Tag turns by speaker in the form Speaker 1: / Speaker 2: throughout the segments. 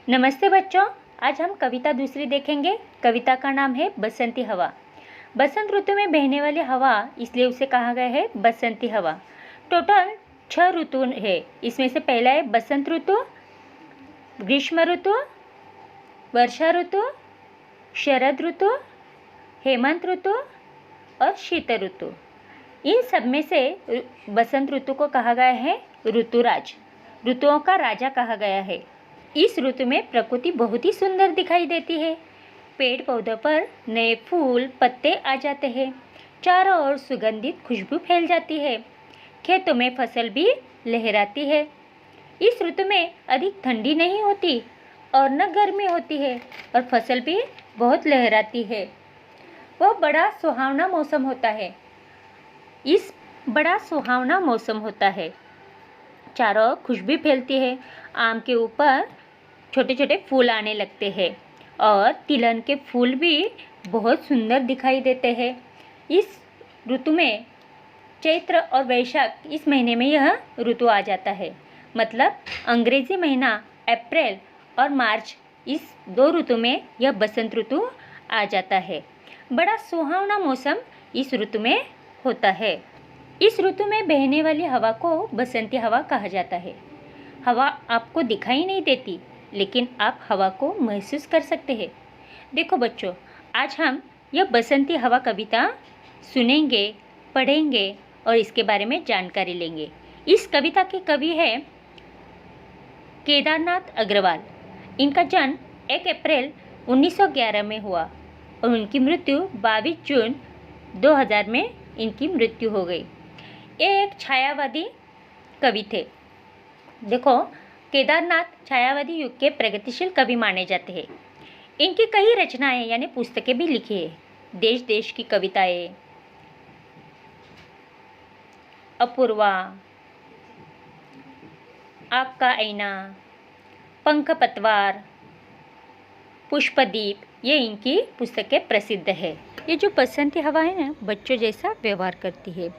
Speaker 1: नमस्ते बच्चों, आज हम कविता दूसरी देखेंगे। कविता का नाम है बसंती हवा। बसंत ऋतु में बहने वाली हवा, इसलिए उसे कहा गया है बसंती हवा। टोटल 6 ऋतु है। इसमें से पहला है बसंत ऋतु, ग्रीष्म ऋतु, वर्षा ऋतु, शरद ऋतु, हेमंत ऋतु और शीत ऋतु। इन सब में से बसंत ऋतु को कहा गया है ऋतुराज, ऋतुओं का राजा कहा गया है। इस ऋतु में प्रकृति बहुत ही सुंदर दिखाई देती है। पेड़ पौधों पर नए फूल पत्ते आ जाते हैं। चारों ओर सुगंधित खुशबू फैल जाती है। खेतों में फसल भी लहराती है। इस ऋतु में अधिक ठंडी नहीं होती और न गर्मी होती है और फसल भी बहुत लहराती है। वह बड़ा सुहावना मौसम होता है। बड़ा सुहावना मौसम होता है। चारों ओर खुशबू फैलती है। आम के ऊपर छोटे छोटे फूल आने लगते हैं और तिलहन के फूल भी बहुत सुंदर दिखाई देते हैं। इस ऋतु में चैत्र और वैशाख, इस महीने में यह ऋतु आ जाता है। मतलब अंग्रेजी महीना अप्रैल और मार्च, इस 2 ऋतु में यह बसंत ऋतु आ जाता है। बड़ा सुहावना मौसम इस ऋतु में होता है। इस ऋतु में बहने वाली हवा को बसंती हवा कहा जाता है। हवा आपको दिखाई नहीं देती, लेकिन आप हवा को महसूस कर सकते हैं। देखो बच्चों, आज हम यह बसंती हवा कविता सुनेंगे, पढ़ेंगे और इसके बारे में जानकारी लेंगे। इस कविता के कवि है केदारनाथ अग्रवाल। इनका जन्म 1 अप्रैल 1911 में हुआ और उनकी मृत्यु 22 जून 2000 में इनकी मृत्यु हो गई। ये एक छायावादी कवि थे। देखो, केदारनाथ छायावादी युग के प्रगतिशील कवि माने जाते हैं। इनकी कई रचनाएं यानी पुस्तकें भी लिखी है। देश देश की कविताएं, अपूर्वा, आग का आईना, पंख पतवार, पुष्पदीप, ये इनकी पुस्तकें प्रसिद्ध है। ये जो बसंती हवा है ना, बच्चों जैसा व्यवहार करती है।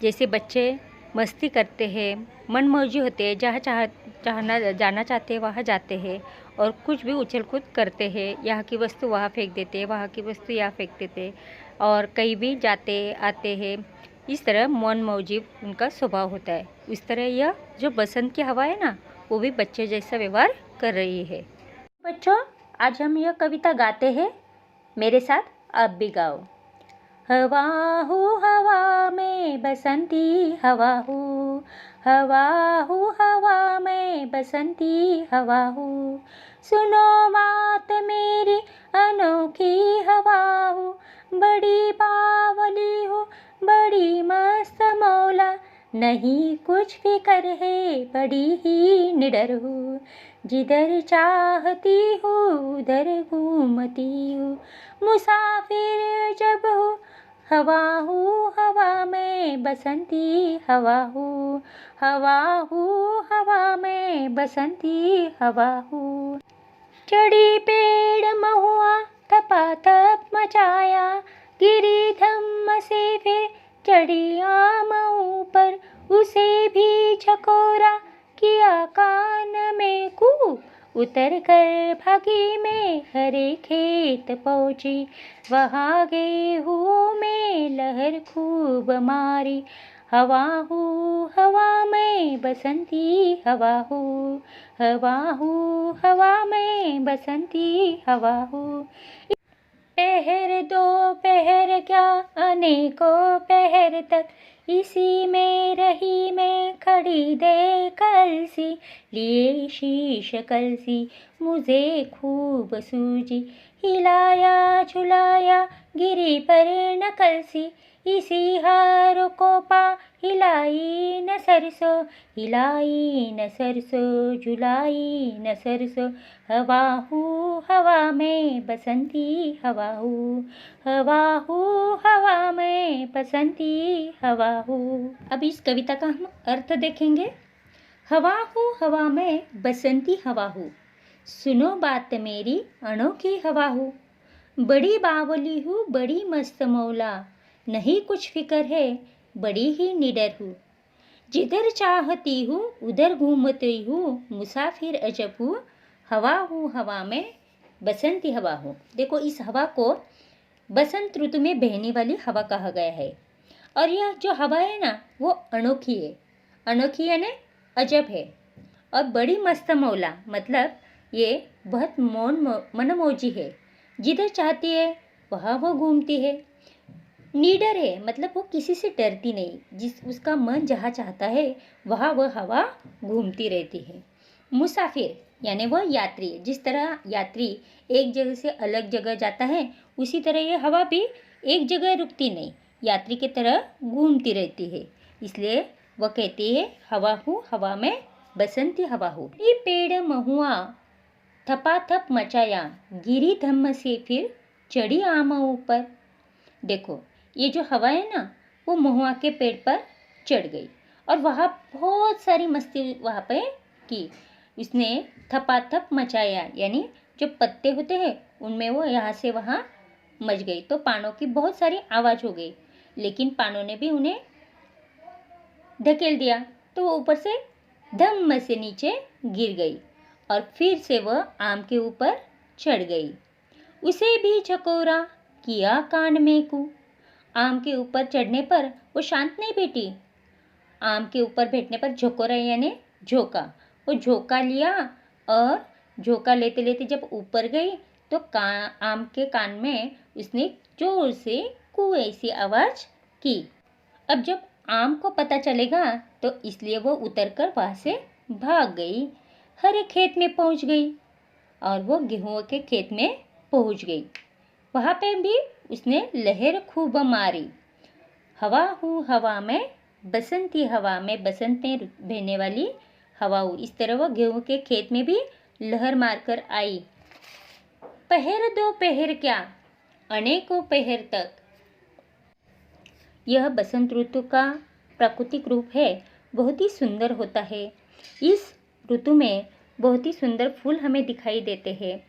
Speaker 1: जैसे बच्चे मस्ती करते हैं, मनमौजी होते हैं, जाना चाहते हैं वहाँ जाते हैं और कुछ भी उछल कूद करते हैं। यहाँ की वस्तु वहाँ फेंक देते हैं, वहाँ की वस्तु यहाँ फेंक देते हैं और कहीं भी जाते आते हैं। इस तरह मनमौजी उनका स्वभाव होता है। इस तरह यह जो बसंत की हवा है ना, वो भी बच्चे जैसा व्यवहार कर रही है। बच्चों, आज हम यह कविता गाते हैं। मेरे साथ आप भी गाओ। हवा हूँ हवा में बसंती हवा हूँ, हवा हूँ हवा में बसंती हवा हूँ। सुनो बात मेरी अनोखी हवा हूँ, बड़ी बावली हूँ, बड़ी मस्त मौला। नहीं कुछ फिकर है, बड़ी ही निडर हूँ। जिधर चाहती हूँ उधर घूमती हूँ। मुसाफिर जब हूँ, हवा हूँ हवा में बसंती हवा हूँ, हवा हूँ हवा में बसंती हवा हूँ। चढ़ी पेड़ महुआ थपाथप मचाया, गिरी धम्म से फिर चढ़ी आम ऊपर। उसे भी झकोरा किया कान में कू, उतर कर भागी में हरे खेत पहुँची। वहाँ गेहूँ में लहर खूब मारी। हवा हूँ हवा में बसंती हवा हूँ, हवा हूँ हवा में बसंती हवा हूँ। पहर दो पहर क्या अनेकों पहर तक, इसी में रही मैं खड़ी दे कलसी। लिए शीश कलसी मुझे खूब सूझी, हिलाया झुलाया गिरी पर न कलसी। इसी हार को पा हिलाई न सरसों, हिलाई न सरसों, झुलाई न सरसों। हवा हूँ हवा में बसंती हवा हूँ, हवा हूँ हवा में बसंती हवा हूँ। अब इस कविता का हम अर्थ देखेंगे। हवा हूँ हवा में बसंती हवा हूँ, सुनो बात मेरी अनोखी हवा हूँ। बड़ी बावली हूँ, बड़ी मस्त मौला। नहीं कुछ फिक्र है, बड़ी ही निडर हूँ। जिधर चाहती हूँ उधर घूमती हूँ। मुसाफिर अजब हूँ, हवा हूँ हवा में बसंती हवा हूँ। देखो, इस हवा को बसंत ऋतु में बहने वाली हवा कहा गया है। और यह जो हवा है ना, वो अनोखी है। अनोखी यानी अजब है और बड़ी मस्त मौला, मतलब ये बहुत मनमौजी है। जिधर चाहती है वहाँ वो घूमती है। नीडर है, मतलब वो किसी से डरती नहीं। जिस उसका मन जहाँ चाहता है वहाँ वह हवा घूमती रहती है। मुसाफिर यानी वह यात्री। जिस तरह यात्री एक जगह से अलग जगह जाता है, उसी तरह ये हवा भी एक जगह रुकती नहीं, यात्री की तरह घूमती रहती है। इसलिए वह कहती है हवा हूँ हवा में बसंती हवा हूँ। ये पेड़ महुआ थपाथप मचाया, गिरी धम्म से फिर चढ़ी आमा ऊपर। देखो, ये जो हवा है ना, वो महुआ के पेड़ पर चढ़ गई और वहाँ बहुत सारी मस्ती वहाँ पे की। उसने थपाथप मचाया, यानी जो पत्ते होते हैं उनमें वो यहाँ से वहाँ मच गई, तो पानों की बहुत सारी आवाज़ हो गई। लेकिन पानों ने भी उन्हें ढकेल दिया, तो वो ऊपर से धम्म से नीचे गिर गई और फिर से वह आम के ऊपर चढ़ गई। उसे भी झकोरा किया कान में कू। आम के ऊपर चढ़ने पर वो शांत नहीं बैठी। आम के ऊपर बैठने पर झकोरा यानी झोंका, वो झोंका लिया और झोंका लेते लेते जब ऊपर गई तो आम के कान में उसने जोर से कू ऐसी आवाज़ की। अब जब आम को पता चलेगा तो इसलिए वो उतरकर वहाँ से भाग गई, हरे खेत में पहुँच गई और वो गेहूं के खेत में पहुँच गई। वहाँ पे भी उसने लहर खूब मारी। हवा हूँ हवा में बसंती हवा में, बसंत में बहने वाली हवा हूँ। इस तरह वो गेहूं के खेत में भी लहर मारकर आई। पहर दो पहर क्या, अनेकों पहर तक। यह बसंत ऋतु का प्राकृतिक रूप है, बहुत ही सुंदर होता है। इस ऋतु में बहुत ही सुंदर फूल हमें दिखाई देते हैं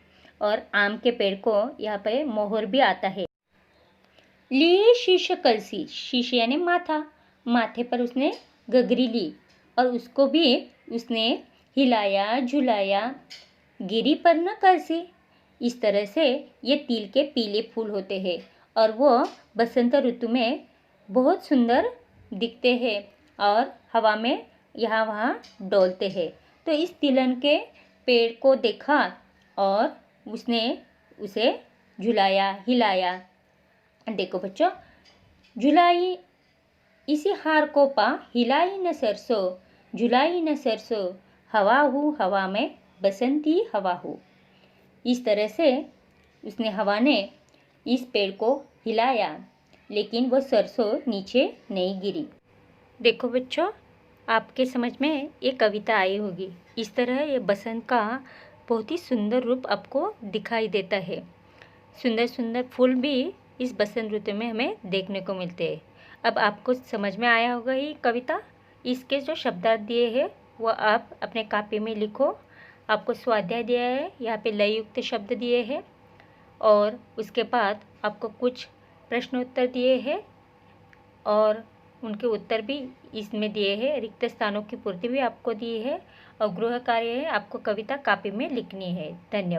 Speaker 1: और आम के पेड़ को यहाँ पे मोहर भी आता है। लिए शीश कलसी, शीश यानी माथा, माथे पर उसने गगरी ली और उसको भी उसने हिलाया झुलाया, गिरी पर न कलसी। इस तरह से ये तिल के पीले फूल होते हैं और वो बसंत ऋतु में बहुत सुंदर दिखते हैं और हवा में यहाँ वहाँ डोलते हैं। तो इस तिलन के पेड़ को देखा और उसने उसे झुलाया हिलाया। देखो बच्चों, झुलाई इसी हार को पा, हिलाई न सरसों, झुलाई न सरसों, हवा हूँ हवा में बसंती हवा हूँ। इस तरह से उसने हवा ने इस पेड़ को हिलाया, लेकिन वो सरसों नीचे नहीं गिरी। देखो बच्चों, आपके समझ में ये कविता आई होगी। इस तरह ये बसंत का बहुत ही सुंदर रूप आपको दिखाई देता है। सुंदर सुंदर फूल भी इस बसंत ऋतु में हमें देखने को मिलते हैं। अब आपको समझ में आया होगा ये कविता। इसके जो शब्दार्थ दिए हैं वो आप अपने कॉपी में लिखो। आपको स्वाध्याय दिया है, यहाँ पे लय युक्त शब्द दिए हैं और उसके बाद आपको कुछ प्रश्नोत्तर दिए हैं और उनके उत्तर भी इसमें दिए हैं। रिक्त स्थानों की पूर्ति भी आपको दी है और गृह कार्य है, आपको कविता कॉपी में लिखनी है। धन्यवाद।